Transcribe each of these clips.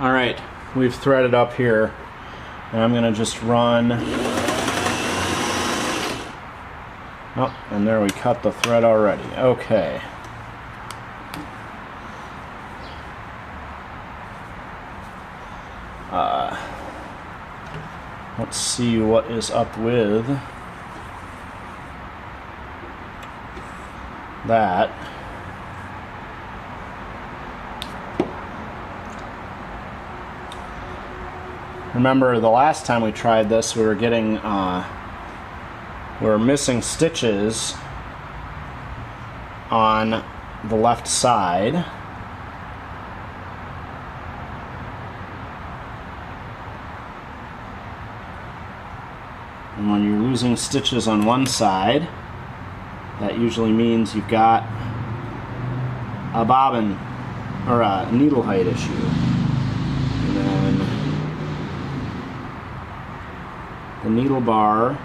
All right, we've threaded up here, and I'm gonna just run. Oh, and there we cut the thread already. Okay. Let's see what is up with that. Remember the last time we tried this, we were getting, we were missing stitches on the left side. And when you're losing stitches on one side, that usually means you've got a bobbin or a needle height issue. And then the needle bar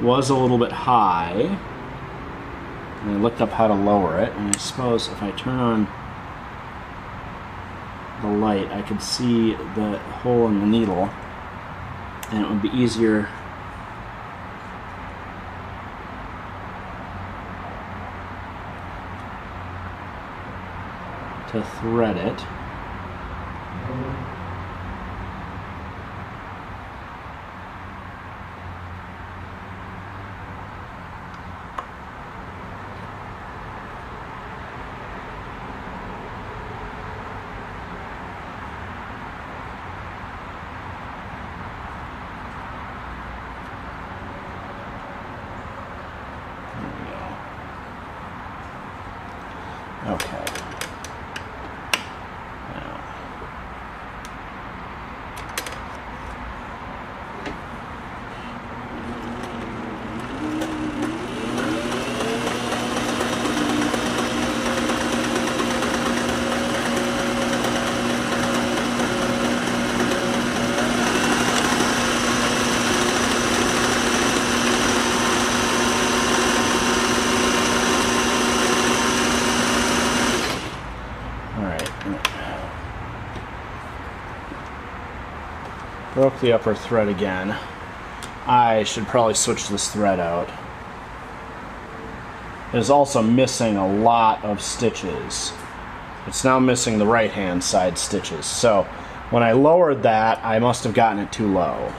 was a little bit high, and I looked up how to lower it, and I suppose if I turn on the light I could see the hole in the needle, and it would be easier to thread it. Okay. Broke the upper thread again. I should probably switch this thread out. It is also missing a lot of stitches. It's now missing the right hand side stitches. So when I lowered that, I must have gotten it too low.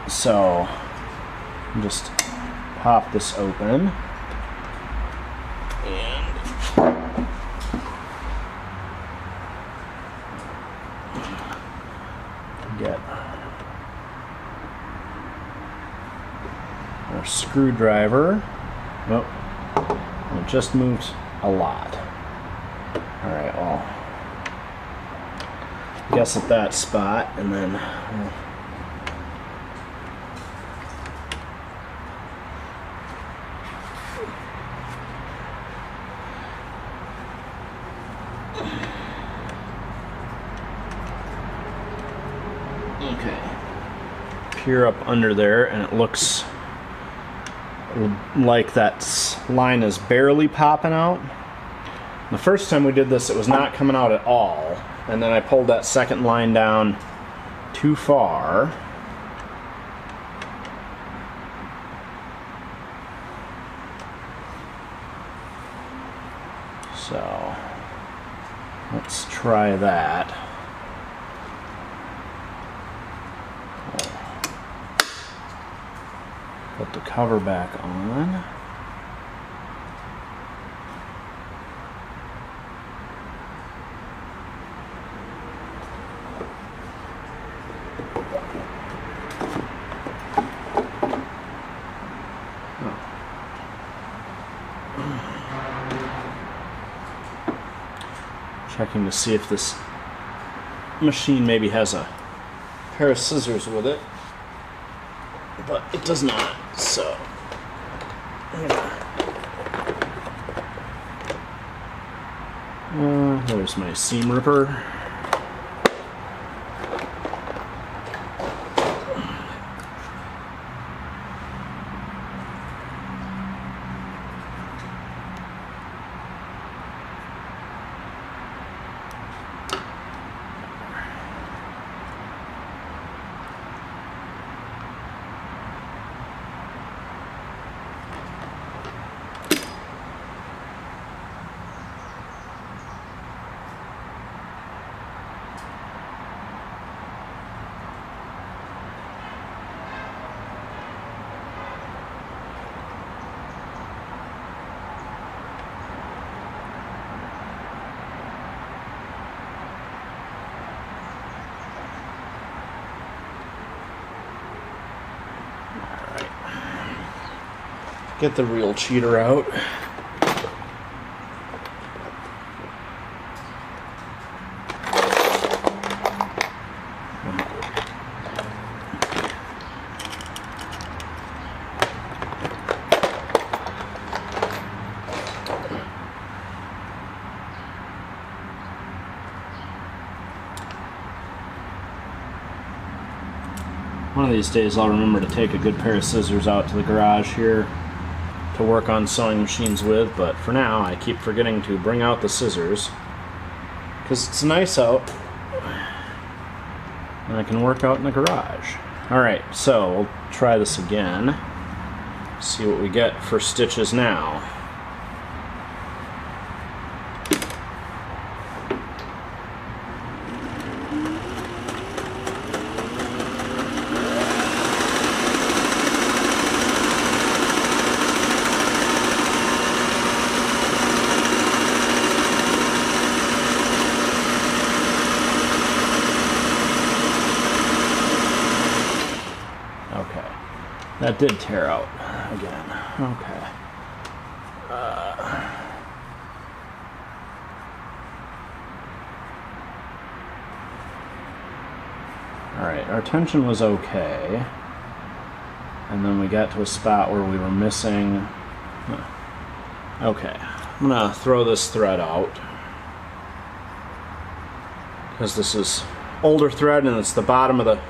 So just pop this open. Get our screwdriver. Nope, it just moved a lot. Alright, well, I guess at that spot, and then peer up under there, and it looks like that line is barely popping out. The first time we did this, it was not coming out at all, and then I pulled that second line down too far. So let's try that. Put the cover back on. Checking to see if this machine maybe has a pair of scissors with it, but it does not. So there's my seam ripper. get the real cheater out. One of these days I'll remember to take a good pair of scissors out to the garage here to work on sewing machines with, but for now I keep forgetting to bring out the scissors because it's nice out and I can work out in the garage. Alright, so we'll try this again, see what we get for stitches now. That did tear out again. Okay. Alright, our tension was okay. And then we got to a spot where we were missing... Okay. I'm gonna throw this thread out, because this is older thread and it's the bottom of the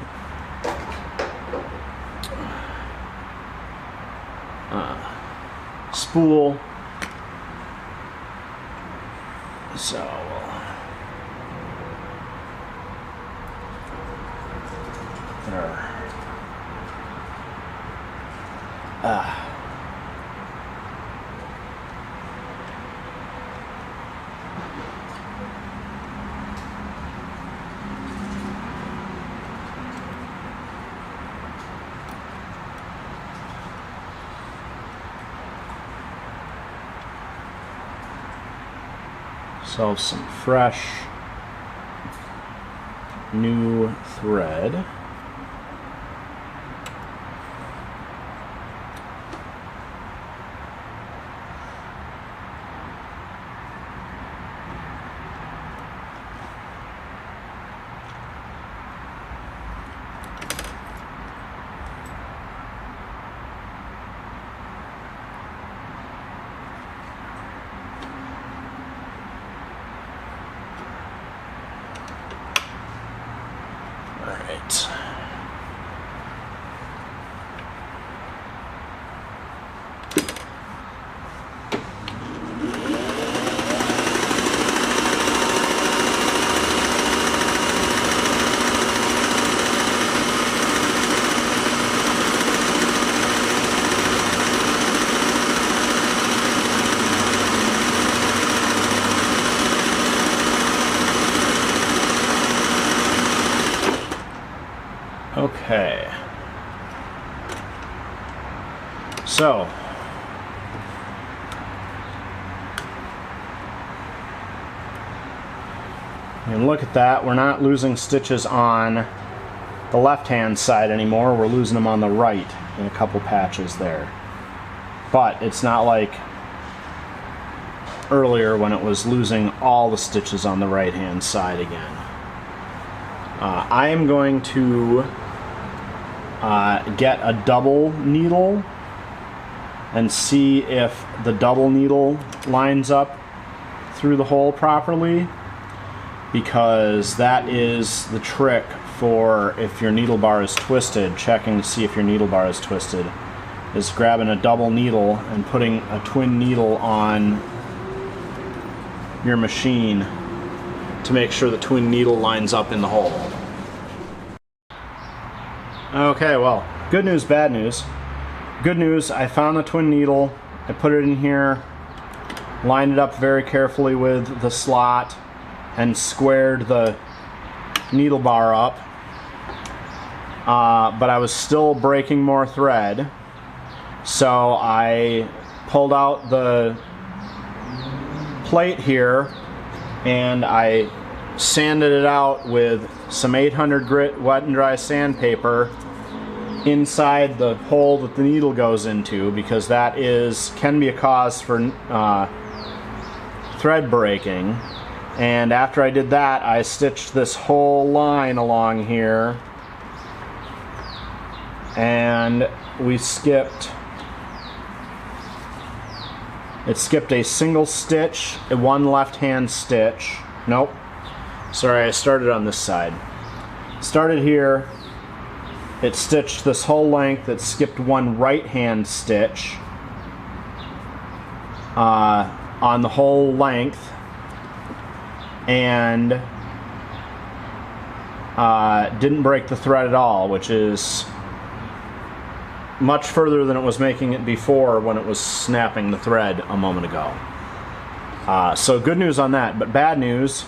spool, so there. So some fresh new thread. Okay. So, and look at that, we're not losing stitches on the left-hand side anymore, we're losing them on the right in a couple patches there. But it's not like earlier when it was losing all the stitches on the right-hand side again. I am going to get a double needle and see if the double needle lines up through the hole properly, because that is the trick for if your needle bar is twisted, checking to see if your needle bar is twisted, is grabbing a double needle and putting a twin needle on your machine to make sure the twin needle lines up in the hole. Okay, well, good news, bad news. Good news, I found the twin needle, I put it in here, lined it up very carefully with the slot, and squared the needle bar up. But I was still breaking more thread, so I pulled out the plate here and I sanded it out with some 800 grit wet and dry sandpaper inside the hole that the needle goes into, because that can be a cause for thread breaking. And after I did that, I stitched this whole line along here, and it skipped a single stitch, one left hand stitch. Nope, sorry, I started on this side. Started here, it stitched this whole length, it skipped one right hand stitch on the whole length, and didn't break the thread at all, which is much further than it was making it before when it was snapping the thread a moment ago. So good news on that, but bad news,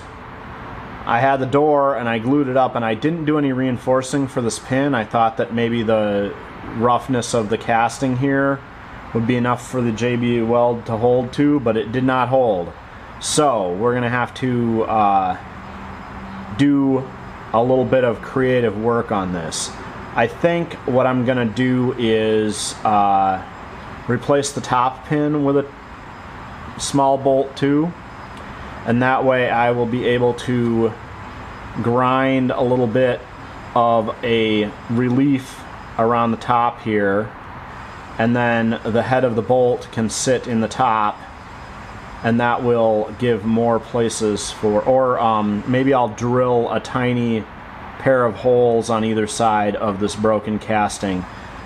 I had the door and I glued it up, and I didn't do any reinforcing for this pin. I thought that maybe the roughness of the casting here would be enough for the JB Weld to hold to, but it did not hold. So we're going to have to do a little bit of creative work on this. I think what I'm going to do is replace the top pin with a small bolt too, and that way I will be able to grind a little bit of a relief around the top here, and then the head of the bolt can sit in the top, and that will give more places for, or maybe I'll drill a tiny pair of holes on either side of this broken casting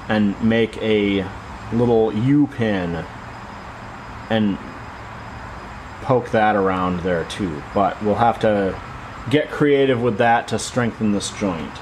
and make a little U-pin and poke that around there too. But we'll have to get creative with that to strengthen this joint.